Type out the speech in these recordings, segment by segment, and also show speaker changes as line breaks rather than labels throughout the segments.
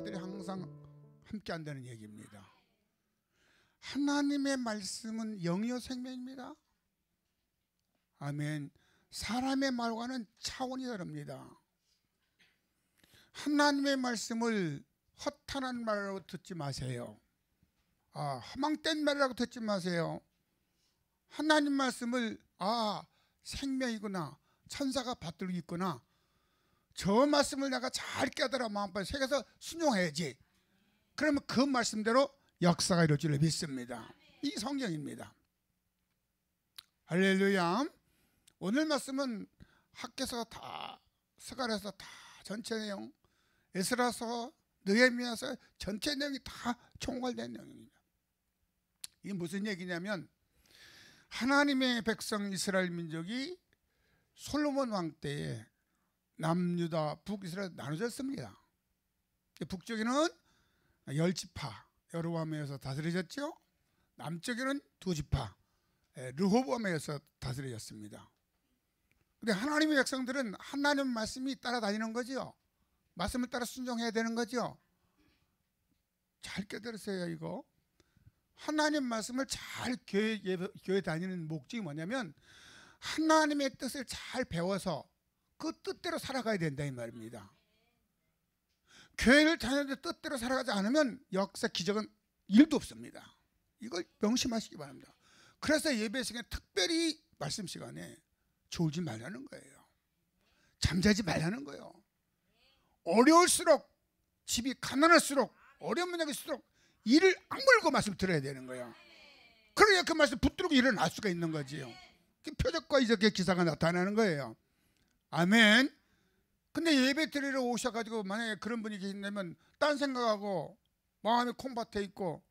천사들이 항상 함께 한다는 얘기입니다. 하나님의 말씀은 영이요 생명입니다. 아멘. 사람의 말과는 차원이 다릅니다. 하나님의 말씀을 허탄한 말이라고 듣지 마세요. 허망된 말이라고 듣지 마세요. 하나님 말씀을 생명이구나, 천사가 받들고 있구나, 저 말씀을 내가 잘 깨달아 마음속에 새겨서 순종해야지. 그러면 그 말씀대로 역사가 이루어질 줄 믿습니다. 이 성경입니다. 할렐루야. 오늘 말씀은 학개서 다, 스가랴서 다 전체 내용, 에스라서, 느헤미야서 전체 내용이 다 총괄된 내용입니다. 이게 무슨 얘기냐면 하나님의 백성 이스라엘 민족이 솔로몬 왕 때에 남유다 북이스라엘 나눠졌습니다. 북쪽에는 10지파 여로보암에서 다스려졌죠. 남쪽에는 2지파 르호보암에서 다스려졌습니다. 근데 하나님의 백성들은 하나님 말씀이 따라다니는 거죠. 말씀을 따라 순종해야 되는 거죠. 잘 깨달으세요. 이거 하나님 말씀을 잘 교회 다니는 목적이 뭐냐면 하나님의 뜻을 잘 배워서 그 뜻대로 살아가야 된다 이 말입니다. 교회를 다니는데 뜻대로 살아가지 않으면 역사 기적은 일도 없습니다. 이걸 명심하시기 바랍니다. 그래서 예배 시간에 특별히 말씀 시간에 졸지 말라는 거예요. 잠자지 말라는 거예요. 어려울수록, 집이 가난할수록, 어려운 문제일수록 이를 악물고 말씀 들어야 되는 거예요. 그래야 그 말씀 붙들고 일어날 수가 있는 거지요. 표적과 이적의 기사가 나타나는 거예요. 아멘. 근데 예배 드리러 오셔가지고 만약에 그런 분이 계신다면 딴 생각하고 마음이 콩밭에 있고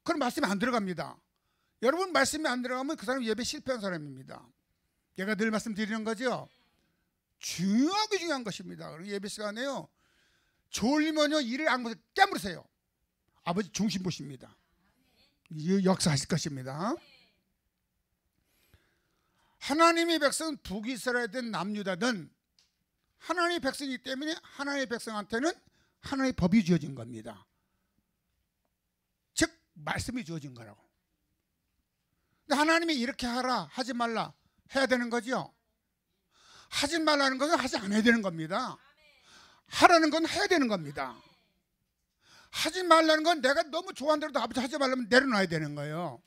그런 말씀이 안 들어갑니다. 여러분 말씀이 안 들어가면 그 사람 예배 실패한 사람입니다. 제가 늘 말씀드리는 거죠. 중요하게 중요한 것입니다. 예배 시간에요, 졸리면요 이를 악물어서 깨물으세요. 아버지 중심 보십니다. 역사하실 것입니다. 하나님의 백성은 북이스라엘든 남유다든 하나님의 백성이기 때문에 하나님의 백성한테는 하나님의 법이 주어진 겁니다. 즉 말씀이 주어진 거라고. 근데 하나님이 이렇게 하라 하지 말라 해야 되는 거죠. 하지 말라는 것은 하지 않아야 되는 겁니다. 하라는 건 해야 되는 겁니다. 하지 말라는 건 내가 너무 좋아하는 대로 아버지 하지 말라면 내려놔야 되는 거예요.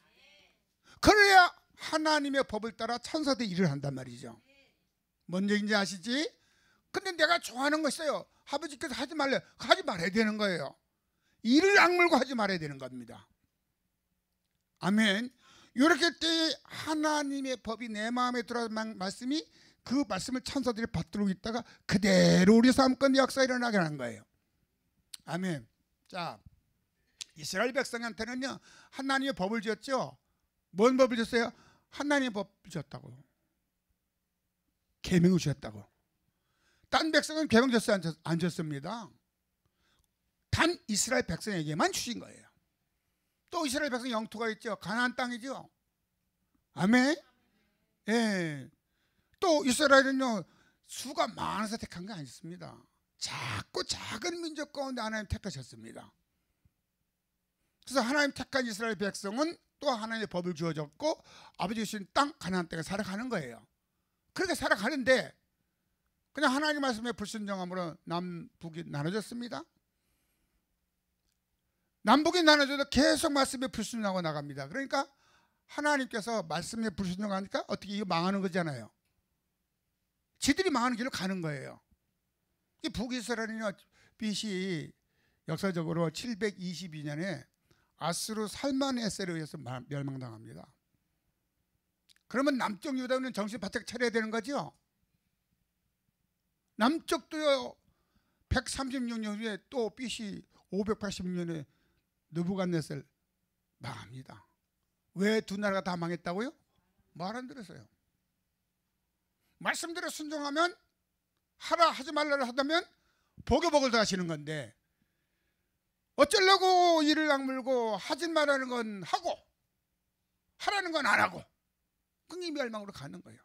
그래야 하나님의 법을 따라 천사들이 일을 한단 말이죠. 뭔 얘기인지 아시지? 근데 내가 좋아하는 거 있어요. 아버지께서 하지 말래. 하지 말아야 되는 거예요. 이를 악물고 하지 말아야 되는 겁니다. 아멘. 이렇게 때 하나님의 법이 내 마음에 들어간 말씀이 그 말씀을 천사들이 받들고 있다가 그대로 우리 삶권 역사가 일어나게 하는 거예요. 아멘. 자, 이스라엘 백성한테는요 하나님의 법을 주었죠. 뭔 법을 줬어요? 하나님의 법을 주었다고요. 계명을 주었다고. 딴 백성은 계명 줬어요? 안 줬습니다. 단 이스라엘 백성에게만 주신 거예요. 또 이스라엘 백성 영토가 있죠. 가나안 땅이죠. 아멘. 예. 또 이스라엘은요 수가 많아서 택한 게 아니었습니다. 작고 작은 민족 가운데 하나님 택하셨습니다. 그래서 하나님 택한 이스라엘 백성은 또 하나님의 법을 주어졌고 아버지 주신 땅 가나안 땅에 살아가는 거예요. 그렇게 살아가는데 그냥 하나님 말씀에 불순종함으로 남북이 나눠졌습니다. 남북이 나눠져도 계속 말씀에 불순종하고 나갑니다. 그러니까 하나님께서 말씀에 불순종하니까 어떻게 이거 망하는 거잖아요. 지들이 망하는 길로 가는 거예요. 이 북이스라엘은요 BC 역사적으로 722년에 아수르 살만에셀에 의해서 멸망당합니다. 그러면 남쪽 유다는 정신 바짝 차려야 되는 거죠. 남쪽도요 136년 후에 또 BC 586년에 느부갓네살 망합니다. 왜 두 나라가 다 망했다고요? 말 안 들었어요. 말씀대로 순종하면 하라 하지 말라를 하다면 복에 복을 더하시는 건데 어쩌려고 이를 악물고 하지 말라는 건 하고 하라는 건 안 하고 그게 멸망으로 가는 거예요.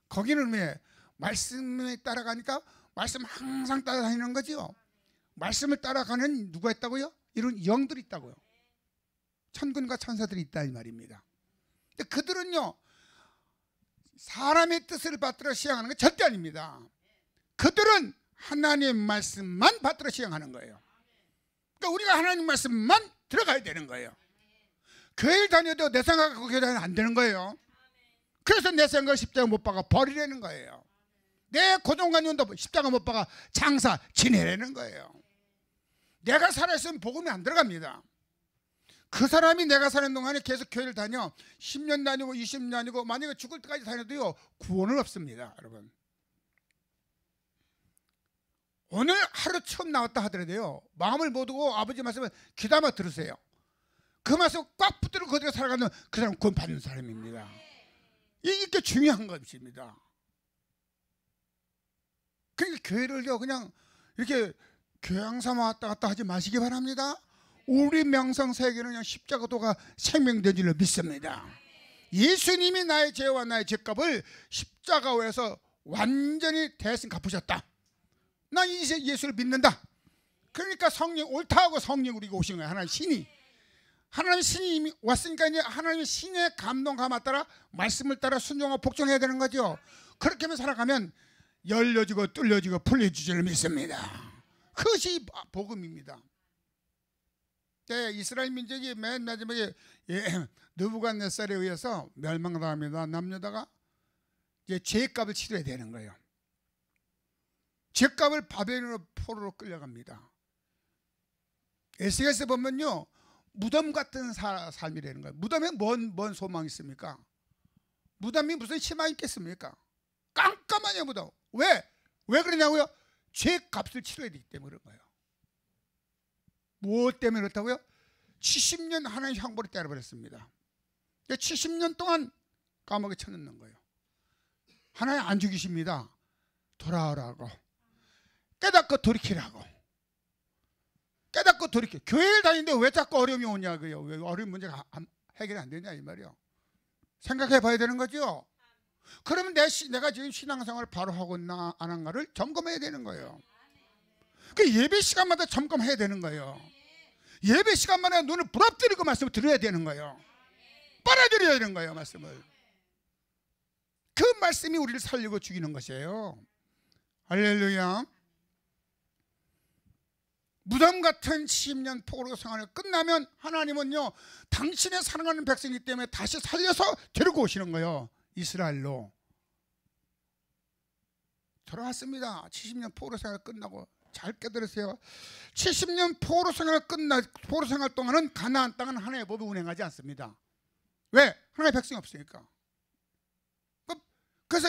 거기는 왜 말씀에 따라가니까 말씀 항상 따라다니는 거죠. 말씀을 따라가는 누가 있다고요? 이런 영들이 있다고요. 천군과 천사들이 있다 이 말입니다. 근데 그들은요, 사람의 뜻을 받들어 시행하는 건 절대 아닙니다. 그들은 하나님의 말씀만 받들어 시행하는 거예요. 그러니까 우리가 하나님 말씀만 들어가야 되는 거예요. 교회를 다녀도 내 생각 갖고 교회 다니면 안 되는 거예요. 그래서 내 생각을 십자가 못 박아 버리라는 거예요. 내 고정관념도 십자가 못 박아 장사 지내라는 거예요. 내가 살아있으면 복음이 안 들어갑니다. 그 사람이 내가 사는 동안에 계속 교회를 다녀 10년 다니고 20년 다니고 만약에 죽을 때까지 다녀도요, 구원은 없습니다. 여러분, 오늘 하루 처음 나왔다 하더라도요, 마음을 못 두고 아버지 말씀을 귀담아 들으세요. 그 말씀 꽉 붙들고 그대로 살아가면 그 사람 구원 받는 사람입니다. 이게 중요한 것입니다. 그러니까 교회를요, 그냥 이렇게 교양 삼아 왔다 갔다 하지 마시기 바랍니다. 우리 명성세계는 그냥 십자가도가 생명된 줄로 믿습니다. 예수님이 나의 죄와 나의 죄값을 십자가에서 완전히 대신 갚으셨다. 난 이제 예수를 믿는다. 그러니까 성령 옳다고 성령 우리가 오신 거예요. 하나님 신이. 하나님 신이 이미 왔으니까 이제 하나님 신의 감동감에 따라 말씀을 따라 순종하고 복종해야 되는 거죠. 그렇게 하면 살아가면 열려지고 뚫려지고 풀려질 줄 믿습니다. 그것이 복음입니다. 이스라엘 민족이 맨 마지막에 느부갓네살에 의해서 멸망당합니다. 남유다가 이제 죄값을 치러야 되는 거예요. 죄값을 바벨론 포로로 끌려갑니다. 에스겔서 보면요, 무덤 같은 삶이라는 거예요. 무덤에 뭔 소망이 있습니까? 무덤이 무슨 희망이 있겠습니까? 깜깜하냐 무덤. 왜 그러냐고요? 죄값을 치러야 되기 때문에 그런 거예요. 무엇 때문에 그렇다고요? 70년 하나님 형벌을 때려버렸습니다. 70년 동안 감옥에 쳐넣는 거예요. 하나님 안 죽이십니다. 돌아오라고, 깨닫고 돌이키라고. 깨닫고 돌이켜. 교회를 다니는데 왜 자꾸 어려움이 오냐고요? 왜 어려운 문제가 해결이 안 되냐 이 말이요. 생각해 봐야 되는 거죠. 그러면 내가 지금 신앙생활을 바로 하고 있나 안 한가를 점검해야 되는 거예요. 그 예배 시간마다 점검해야 되는 거예요. 예배 시간마다 눈을 부릅뜨리고 말씀을 들어야 되는 거예요. 빨아들여야 되는 거예요. 말씀을. 그 말씀이 우리를 살리고 죽이는 것이에요. 할렐루야. 무덤 같은 10년 포로 생활을 끝나면 하나님은요, 당신의 사랑하는 백성이기 때문에 다시 살려서 데리고 오시는 거예요. 이스라엘로 돌아왔습니다. 70년 포로 생활 끝나고. 잘 깨달으세요. 70년 포로 생활 동안은 가나안 땅은 하나님의 법을 운행하지 않습니다. 왜? 하나님의 백성이 없으니까. 그래서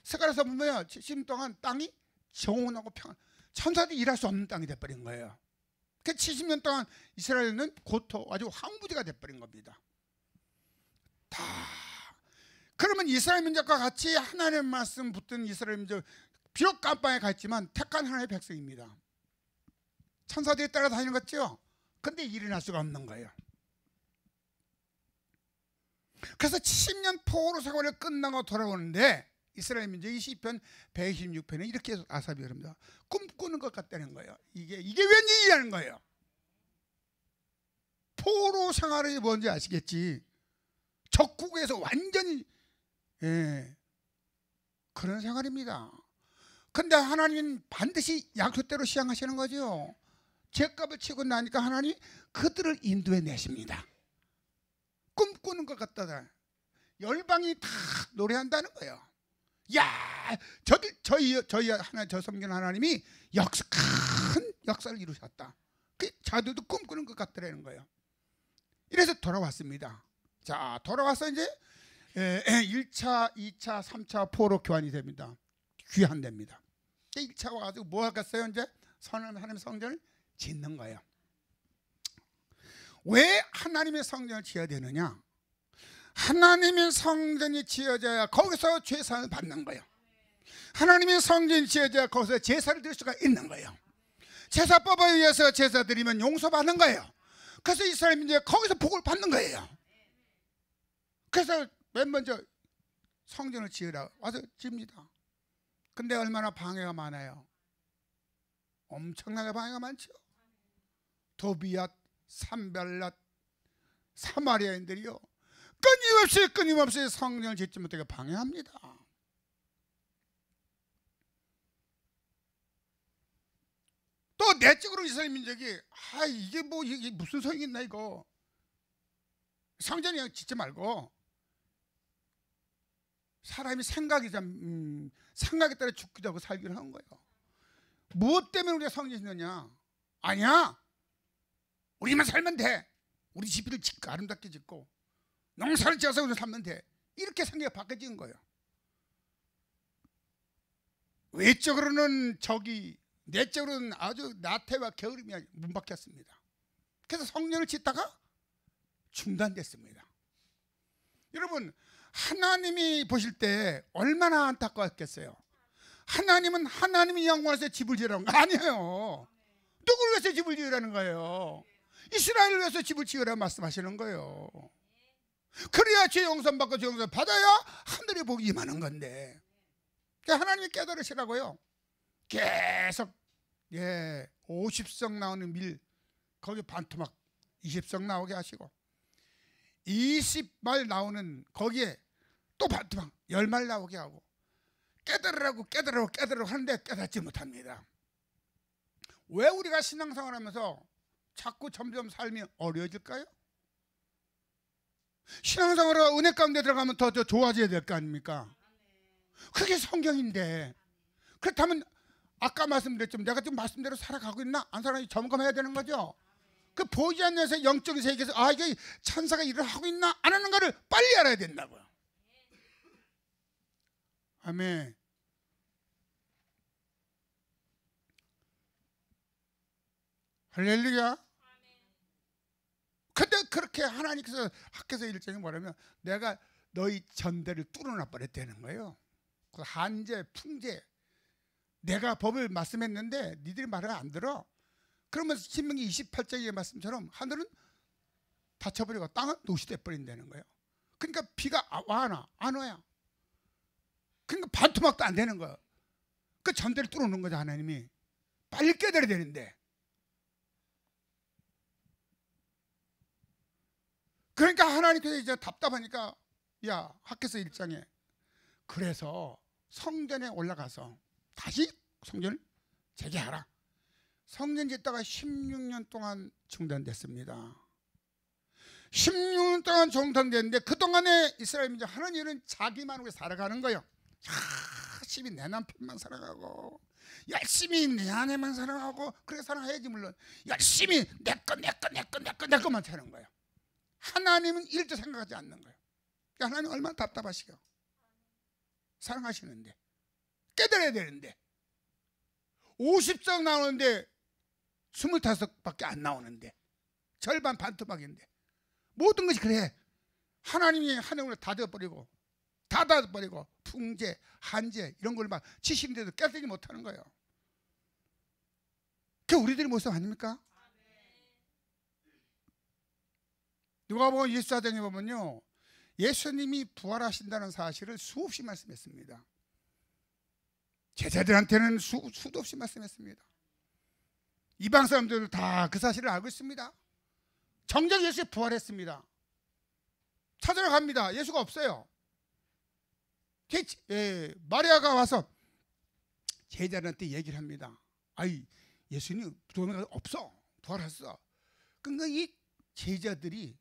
스가랴서 보면 70년 동안 땅이 정원하고 평안, 천사들이 일할 수 없는 땅이 돼버린 거예요. 그 70년 동안 이스라엘은 고토 아주 황무지가 돼버린 겁니다. 그러면 이스라엘 민족과 같이 하나님의 말씀 붙든 이스라엘 민족, 비록 깜빵에 가 있지만 택한 하나님의 백성입니다. 천사들이 따라다니는 거죠. 근데 일어날 수가 없는 거예요. 그래서 70년 포로 생활을 끝나고 돌아오는데 이스라엘 민족이 시편 126편에 이렇게 아삽이 그럽니다. 꿈꾸는 것 같다는 거예요. 이게 웬일이라는 거예요. 포로 생활이 뭔지 아시겠지. 적국에서 완전히 그런 생활입니다. 근데 하나님은 반드시 약속대로 시행하시는 거죠. 죄값을 치고 나니까 하나님이 그들을 인도해 내십니다. 꿈꾸는 것 같다. 열방이 다 노래한다는 거예요. 야, 저 섬기는 하나님이 큰 역사를 이루셨다. 그 자들도 꿈꾸는 것 같더라는 거예요. 이래서 돌아왔습니다. 자, 돌아와서 이제 1차, 2차, 3차 포로 교환이 됩니다. 귀환됩니다. 1차 와가지고 뭐 하겠어요? 이제 하나님의 성전을 짓는 거예요. 왜 하나님의 성전을 지어야 되느냐? 하나님의 성전이 지어져야 거기서 제사를 받는 거예요. 하나님의 성전이 지어져야 거기서 제사를 드릴 수가 있는 거예요. 제사법에 의해서 제사 드리면 용서받는 거예요. 그래서 이스라엘 민족이 거기서 복을 받는 거예요. 그래서 맨 먼저 성전을 지으라 와서 집니다. 근데 얼마나 방해가 많아요. 엄청나게 방해가 많죠. 도비앗, 산발랏, 사마리아인들이요 끊임없이 성령을 짓지 못하게 방해합니다. 또 내적으로 이스라엘 민족이 이게 뭐 이게 무슨 소용이 있나 이거 성전 그냥 짓지 말고 사람이 생각에 따라 죽기도 하고 살기로 한 거예요. 무엇 때문에 우리가 성전 짓느냐? 아니야, 우리만 살면 돼. 우리 집을 짓고 아름답게 짓고 농사를 지어서 우리 살면 돼. 이렇게 생각이 바뀌어진 거예요. 외적으로는 적이, 내적으로는 아주 나태와 게으름이 문박혔습니다. 그래서 성전을 짓다가 중단됐습니다. 여러분, 하나님이 보실 때 얼마나 안타까웠겠어요. 하나님은 하나님이 영광에서 집을 지으라는 거 아니에요. 누구를 위해서 집을 지으라는 거예요? 이스라엘을 위해서 집을 지으라고 말씀하시는 거예요. 그래야 죄 용서받고 죄 용서 받아야 하늘의 복이 임하는 건데, 하나님이 깨달으시라고요. 계속 50석 나오는 밀 거기 반토막 20석 나오게 하시고 20말 나오는 거기에 또 반토막 10말 나오게 하고 깨달으라고 하는데 깨닫지 못합니다. 왜 우리가 신앙생활 하면서 자꾸 점점 삶이 어려워질까요? 신앙생활과 은혜 가운데 들어가면 더 좋아져야 될 거 아닙니까? 그게 성경인데, 그렇다면 아까 말씀드렸지만 내가 지금 말씀대로 살아가고 있나 안 살아가는지 점검해야 되는 거죠. 그 보이지 않는 새 영적인 세계에서 이게 천사가 일을 하고 있나 안 하는 거를 빨리 알아야 된다고요. 아멘. 할렐루야. 근데 그렇게 하나님께서 학교에서 일정이 뭐라면 내가 너희 전대를 뚫어놔 버렸다는 거예요. 그 한제, 풍제, 내가 법을 말씀했는데 니들이 말을 안 들어. 그러면 신명기 28장의 말씀처럼 하늘은 닫혀버리고 땅은 노시돼 버린다는 거예요. 그러니까 비가 와나 안 와야. 그러니까 반토막도 안 되는 거예요. 그 전대를 뚫어놓은 거죠. 하나님이 빨리 깨달아야 되는데. 그러니까 하나님께서 이제 답답하니까 학개서 1장에 그래서 성전에 올라가서 다시 성전을 재개하라. 성전 짓다가 16년 동안 중단됐습니다. 16년 동안 중단됐는데 그동안에 이스라엘 민족 하나님은 자기만으로 살아가는 거예요. 열심히 내 남편만 살아가고 열심히 내 아내만 살아가고 그렇게 살아야지. 물론 열심히 내 것만 사는 거예요. 하나님은 일도 생각하지 않는 거예요. 하나님 얼마나 답답하시고 사랑하시는데 깨달아야 되는데 50석 나오는데 25밖에 안 나오는데 절반 반토막인데 모든 것이 그래. 하나님이 하늘을 닫아버리고 풍제, 한제 이런 걸 막 치시는데도 깨닫지 못하는 거예요. 그게 우리들의 모습 아닙니까? 누가복음 24장에 보면요, 예수님이 부활하신다는 사실을 수없이 말씀했습니다. 제자들한테는 수도 없이 말씀했습니다. 이방 사람들도 다 그 사실을 알고 있습니다. 정작 예수가 부활했습니다. 찾으러 갑니다. 예수가 없어요. 마리아가 와서 제자들한테 얘기를 합니다. 예수님 없어, 부활했어. 그러니까 이 제자들이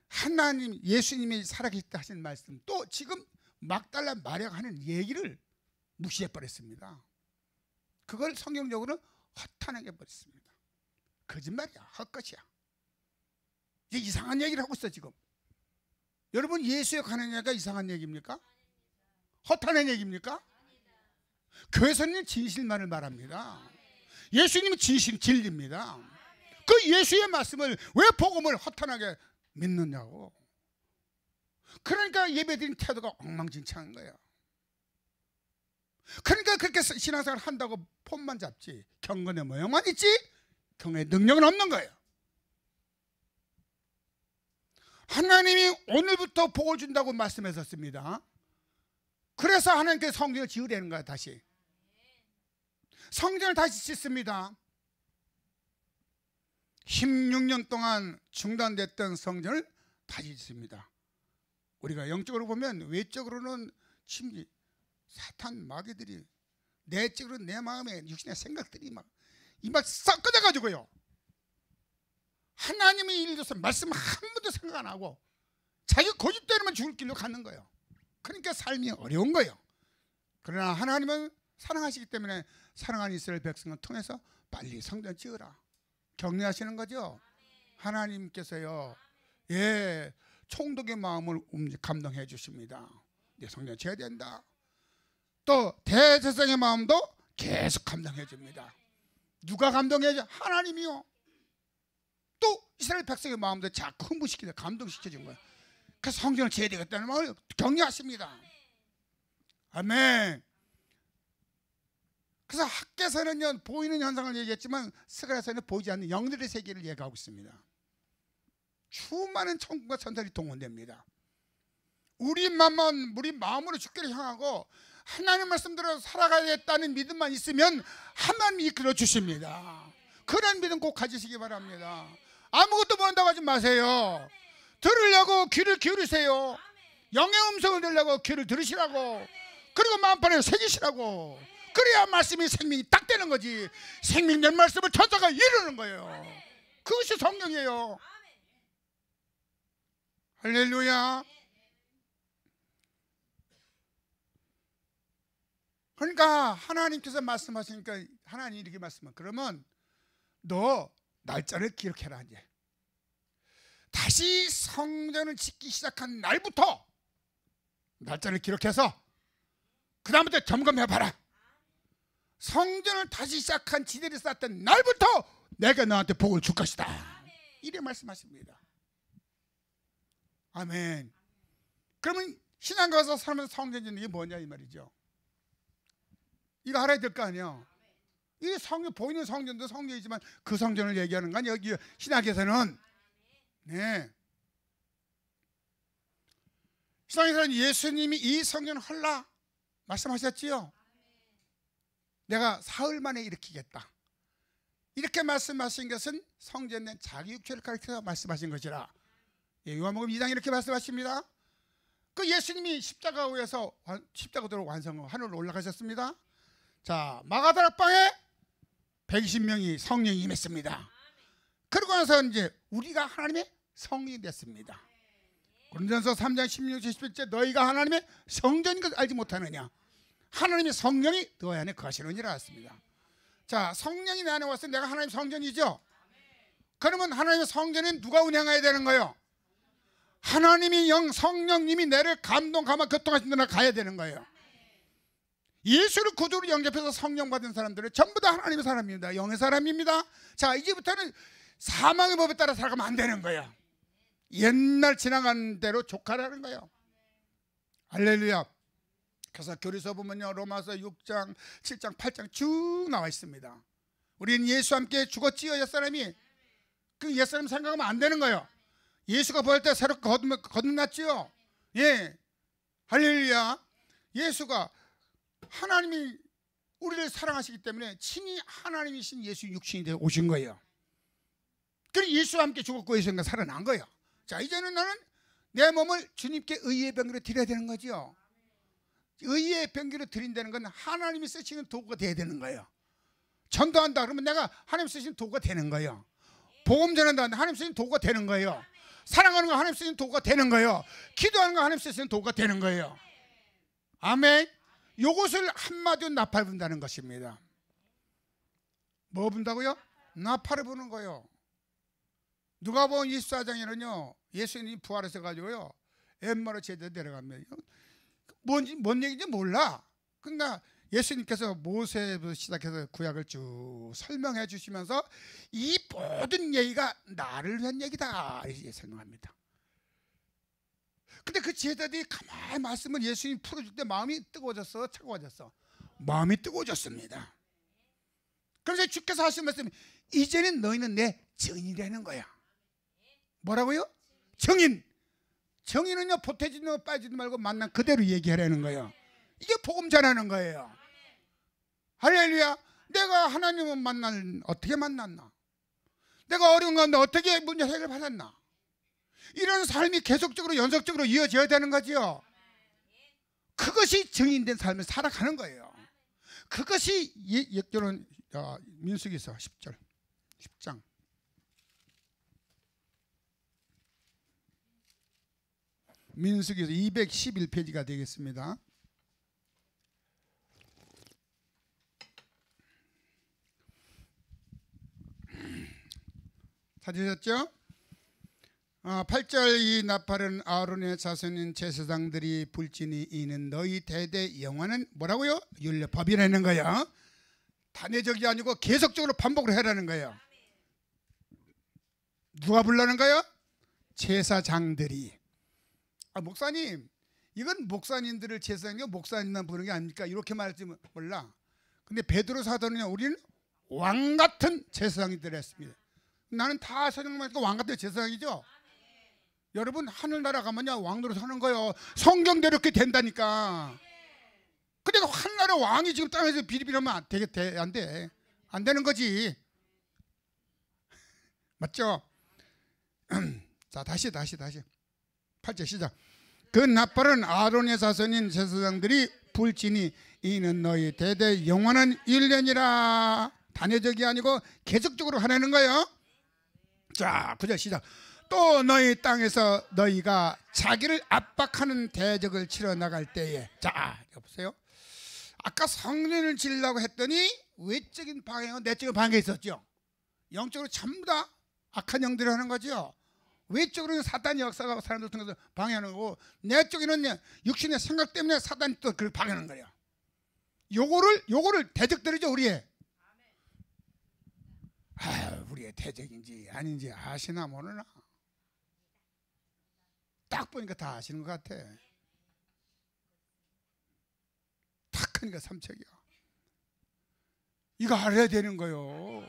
하나님 예수님이 살아계시다 하신 말씀, 또 지금 막달라 마리아가 하는 얘기를 무시해 버렸습니다. 그걸 성경적으로 허탄하게 버렸습니다. 거짓말이야, 헛것이야. 이게 이상한 얘기를 하고 있어 지금. 여러분, 예수에 관한 얘기가 이상한 얘기입니까? 허탄한 얘기입니까? 교회에서는 진실만을 말합니다. 예수님은 진리입니다. 그 예수의 말씀을 왜 복음을 허탄하게 믿느냐고. 그러니까 예배드린 태도가 엉망진창한 거예요. 그러니까 그렇게 신앙생활 한다고 폼만 잡지 경건의 모양만 있지 경외의 능력은 없는 거예요. 하나님이 오늘부터 복을 준다고 말씀하셨습니다. 그래서 하나님께서 성전을 지으려는 거야. 다시 성전을 다시 짓습니다. 16년 동안 중단됐던 성전을 다시 짓습니다. 우리가 영적으로 보면 외적으로는 심지 사탄 마귀들이, 내적으로는 내 마음에 육신의 생각들이 막 섞어져가지고요, 하나님의 일로서 말씀 한 번도 생각 안 하고 자기 고집대로만 죽을 길로 가는 거예요. 그러니까 삶이 어려운 거예요. 그러나 하나님은 사랑하시기 때문에 사랑하는 이스라엘 백성을 통해서 빨리 성전 지으라 격려하시는 거죠. 하나님께서요, 예, 총독의 마음을 감동해 주십니다. 내 성전 지어야 된다. 또 대제사장의 마음도 계속 감동해 줍니다. 누가 감동해 줘? 하나님이요. 또 이스라엘 백성의 마음도 자꾸 흥분시키다 감동시켜 준 거예요. 그래서 성전을 지어야 되겠다는 마음을 격려하십니다. 아멘. 그래서 학계에서는요, 보이는 현상을 얘기했지만 스가랴서는 보이지 않는 영들의 세계를 얘기하고 있습니다. 수많은 천국과 천사들이 동원됩니다. 우리 마음으로 주께를 향하고 하나님 말씀대로 살아가야겠다는 믿음만 있으면 하나님이 이끌어 주십니다. 그런 믿음 꼭 가지시기 바랍니다. 아무것도 모른다고 하지 마세요. 들으려고 귀를 기울이세요. 영의 음성을 들으려고 귀를 들으시라고, 그리고 마음판에 새기시라고. 그래야 말씀이 생명이 딱 되는 거지. 생명된 말씀을 천사가 이루는 거예요. 그것이 성령이에요. 할렐루야. 그러니까 하나님께서 말씀하시니까, 하나님이 이렇게 말씀하면, 그러면 너 날짜를 기록해라. 이제 다시 성전을 짓기 시작한 날부터 날짜를 기록해서 그 다음부터 점검해봐라. 성전을 다시 시작한 지대를 쌓았던 날부터 내가 너한테 복을 줄 것이다. 이래 말씀하십니다. 아멘. 그러면 신앙가 가서 살면서 성전 짓는 게 뭐냐 이 말이죠. 이거 알아야 될 거 아니에요. 이 성전, 보이는 성전도 성전이지만 그 성전을 얘기하는 거 아니에요. 여기 신학에서는. 네. 신학에서는 예수님이 이 성전을 헐라 말씀하셨지요. 내가 사흘 만에 일으키겠다. 이렇게 말씀하신 것은 성전의 자기 육체를 가리켜서 말씀하신 것이라. 예, 요한복음 2장 이렇게 말씀하십니다. 그 예수님이 십자가에서 십자가도로 완성하고 하늘로 올라가셨습니다. 자, 마가다락 방에 120명이 성령이 임했습니다. 그러고 나서 이제 우리가 하나님의 성령이 됐습니다. 고린도전서 3장 16, 17절 너희가 하나님의 성전인 것 알지 못하느냐. 하나님의 성령이 너희 안에 거하시느니라 했습니다. 자, 성령이 내 안에 와서 내가 하나님의 성전이죠. 그러면 하나님의 성전은 누가 운행해야 되는 거예요? 하나님이 성령님이 내를 감동하며 교통하신 데나 가야 되는 거예요. 예수를 구주로 영접해서 성령 받은 사람들은 전부 다 하나님의 사람입니다. 영의 사람입니다. 자, 이제부터는 사망의 법에 따라 살아가면 안 되는 거예요. 옛날 지나간 대로 족하라는 거예요. 할렐루야. 그래서 교리서 보면요, 로마서 6장, 7장, 8장 쭉 나와 있습니다. 우리는 예수와 함께 죽었지요. 옛사람이. 그 옛사람 생각하면 안 되는 거예요. 예수가 부활 때 새롭게 거듭났지요. 예, 할렐루야. 예수가, 하나님이 우리를 사랑하시기 때문에 친히 하나님이신 예수 육신이 되어 오신 거예요. 그래서 예수와 함께 죽었고 예수가 살아난 거예요. 자, 이제는 나는 내 몸을 주님께 의의 병기로 드려야 되는 거죠. 의의 병기로 드린다는 건 하나님이 쓰시는 도구가 돼야 되는 거예요. 전도한다 그러면 내가 하나님 쓰시는 도구가 되는 거예요. 복음 전한다 하나님 쓰시는 도구가 되는 거예요. 사랑하는 거 하나님 쓰시는 도구가 되는 거예요. 기도하는 거 하나님 쓰시는 도구가 되는 거예요. 아멘. 요것을 한마디로 나팔 분다는 것입니다. 뭐 분다고요? 나팔을 부는 거예요. 누가복음 24장에는요 예수님이 부활해서 가지고요 엠마오 제대로 내려갑니다. 뭔 얘기인지 몰라. 그러니까 예수님께서 모세부터 시작해서 구약을 쭉 설명해 주시면서 이 모든 얘기가 나를 위한 얘기다 이렇게 설명합니다. 근데 그 제자들이 가만히 말씀을 예수님이 풀어줄 때 마음이 뜨거워졌어, 차가워졌어? 마음이 뜨거워졌습니다. 그래서 주께서 하신 말씀이 이제는 너희는 내 증인이라는 거야. 뭐라고요? 증인. 증인은요 보태지도 빠지지 말고 만난 그대로 얘기하라는 거예요. 이게 복음 전하는 거예요. 할렐루야. 내가 하나님을 어떻게 만났나? 내가 어려운 가운데 어떻게 문제 해결 받았나? 이런 삶이 계속적으로 연속적으로 이어져야 되는 거지요. 그것이 증인된 삶을 살아가는 거예요. 그것이 역교는 민수기서 10장 민수기서 211페이지가 되겠습니다. 찾으셨죠? 8절 이 나팔은 아론의 자손인 제사장들이 불지니 이는 너희 대대 영원한 뭐라고요? 율례 법이라는 거예요. 단회적이 아니고 계속적으로 반복을 해라는 거예요. 누가 불라는 거예요? 제사장들이. 목사님, 이건 목사님들을 제사장이 목사님만 부르는 게 아닙니까? 이렇게 말할지 몰라. 근데 베드로 사도는요, 우리는 왕 같은 제사장이들 했습니다. 나는 다 사장님하니까 왕 같은 제사장이죠. 여러분 하늘나라 가면요 왕으로 사는 거예요. 성경대로 이렇게 된다니까. 근데 하늘나라 왕이 지금 땅에서 비리비리하면 안 되겠대. 안 돼. 안 되는 거지. 맞죠? 자 다시 8절 시작. 그 나팔은 아론의 자손인 제사장들이 불지니 이는 너희 대대 영원한 율례니라. 단회적이 아니고 계속적으로 하라는 거예요. 자 9절 시작. 또 너희 땅에서 너희가 자기를 압박하는 대적을 치러 나갈 때에, 자 여보세요. 아까 성전을 지으려고 했더니 외적인 방해와 내적인 방해가 있었죠. 영적으로 전부 다 악한 영들이 하는 거죠. 외적으로는 사단의 역사가 사람들 통해서 방해하는 거고, 내적으로는 육신의 생각 때문에 사단이 또 그걸 방해하는 거예요. 요거를 대적들이죠. 우리의 대적인지 아닌지 아시나 모르나? 딱 보니까 다 아시는 것 같아. 딱 하니까 삼척이야. 이거 알아야 되는 거예요.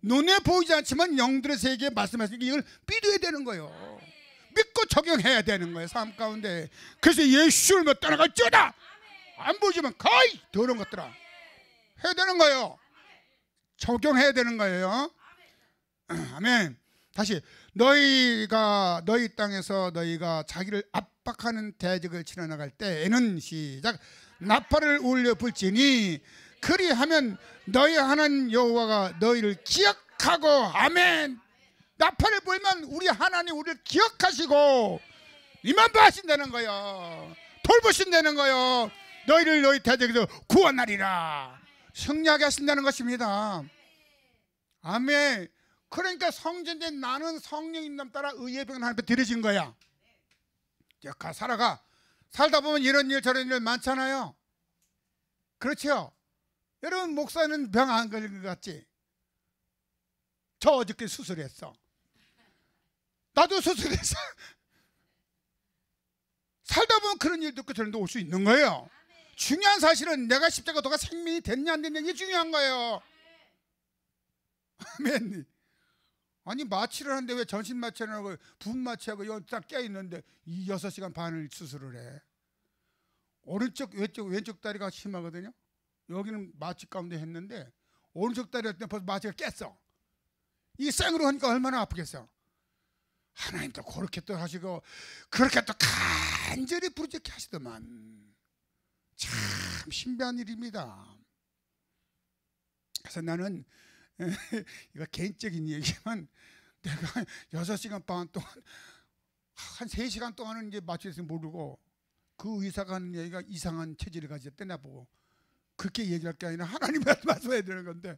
눈에 보이지 않지만 영들의 세계에 말씀하시니까 이걸 믿어야 되는 거예요. 믿고 적용해야 되는 거예요, 삶 가운데. 그래서 예수를 따라갈지어다. 안 보이지만 거의 더러운 것들아 해야 되는 거예요. 적용해야 되는 거예요. 아멘. 다시 너희 땅에서 너희가 자기를 압박하는 대적을 치러 나갈 때에는 시작. 나팔을 울려 불지니 그리하면 너희 하나님 여호와가 너희를 기억하고, 아멘. 나팔을 불면 우리 하나님 우리를 기억하시고 임한바하신다는 거예요. 돌보신다는 거예요. 너희를 너희 대적에서 구원하리라. 승리하게 하신다는 것입니다. 아멘. 그러니까 성전된 나는 성령님 따라 의의 병을 하나님께 드려진 거야. 살다 보면 이런 일 저런 일 많잖아요. 그렇죠? 여러분 목사는 병 안 걸린 것 같지? 저 어저께 수술했어. 나도 수술했어. 살다 보면 그런 일도 있고 저런 데 올 수 있는 거예요. 중요한 사실은 내가 십자가 도가 생명이 됐냐 안 됐냐 이게 중요한 거예요. 아멘. 아니 마취를 하는데 왜 전신 마취를 하고 분 마취하고 여기 딱 깨있는데 6시간 반을 수술을 해. 오른쪽 왼쪽 다리가 심하거든요. 여기는 마취 가운데 했는데 오른쪽 다리 할 때 벌써 마취가 깼어. 이 생으로 하니까 얼마나 아프겠어. 하나님도 그렇게 또 하시고 그렇게 또 간절히 부르짖게 하시더만. 참 신비한 일입니다. 그래서 나는 이거 개인적인 얘기지만 내가 6시간 반 동안 한 3시간 동안은 이제 마취해서 모르고 그 의사가 하는 얘기가 이상한 체질을 가졌대. 나보고 그렇게 얘기할 게 아니라 하나님 말씀해야 되는 건데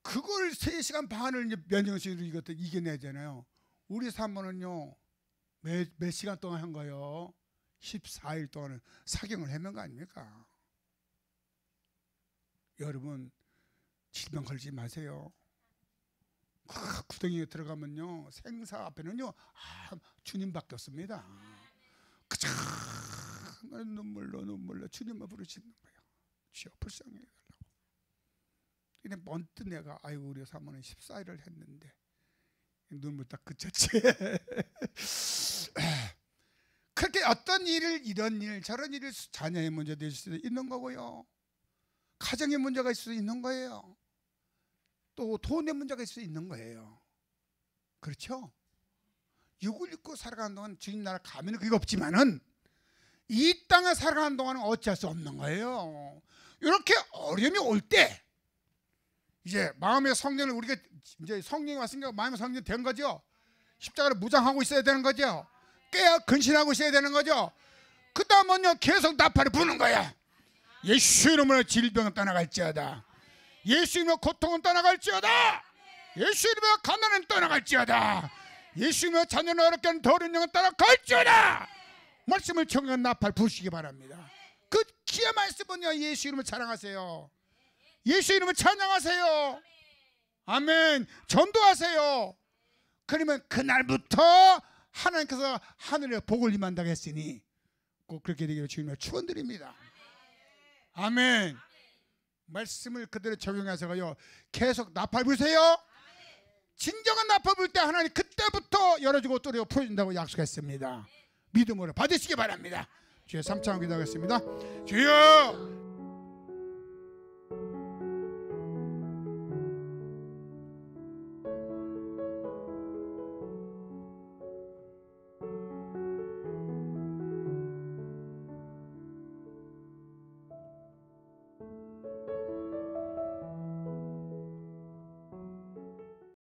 그걸 3시간 반을 이제 면역식으로 이것도 이겨내잖아요. 우리 사모는요 몇 시간 동안 한 거예요. 14일 동안은 사경을 해낸 거 아닙니까? 여러분 질병 걸리지 마세요. 그 구덩이에 들어가면요 생사 앞에는요 주님밖에 없습니다. 그저 눈물로 주님을 부르시는 거예요. 주여 불쌍히 해달라고. 근데 먼트 내가 아이고 우리 사모는 14일을 했는데 눈물 딱 그쳤지. 그렇게 어떤 일을 이런 일 저런 일을 자녀의 문제 될 수도 있는 거고요. 가정의 문제가 있을 수 있는 거예요. 또 돈의 문제가 있을 수 있는 거예요. 그렇죠? 육을 입고 살아가는 동안 주님 나라 가면은 그게 없지만은 이 땅에 살아가는 동안은 어찌할 수 없는 거예요. 이렇게 어려움이 올 때 이제 마음의 성령을 우리가 이제 성령이 왔으니까 마음의 성령이 된 거죠. 십자가를 무장하고 있어야 되는 거죠. 깨어 근신하고 있어야 되는 거죠. 그 다음은요 계속 나팔을 부는 거야. 예수 이름으로 질병은 떠나갈지어다. 예수 이름으로 고통은 떠나갈지어다. 예수 이름으로 가난은 떠나갈지어다. 예수 이름으로 자녀는 어렵게 하는 더러운 영은 떠나갈지어다. 말씀을 청한 나팔 부시기 바랍니다. 그 기의 말씀은요 예수 이름을 자랑하세요. 예수 이름을 찬양하세요. 아멘. 전도하세요. 그러면 그날부터 하나님께서 하늘에 복을 임한다고 했으니 꼭 그렇게 되기를 주님을 축원드립니다. 아멘. 말씀을 그대로 적용해서요 계속 나팔 불세요. 진정한 나팔 불 때 하나님 그때부터 열어주고 뚫어 풀어준다고 약속했습니다. 믿음으로 받으시기 바랍니다. 주여 3창 기도하겠습니다. 주여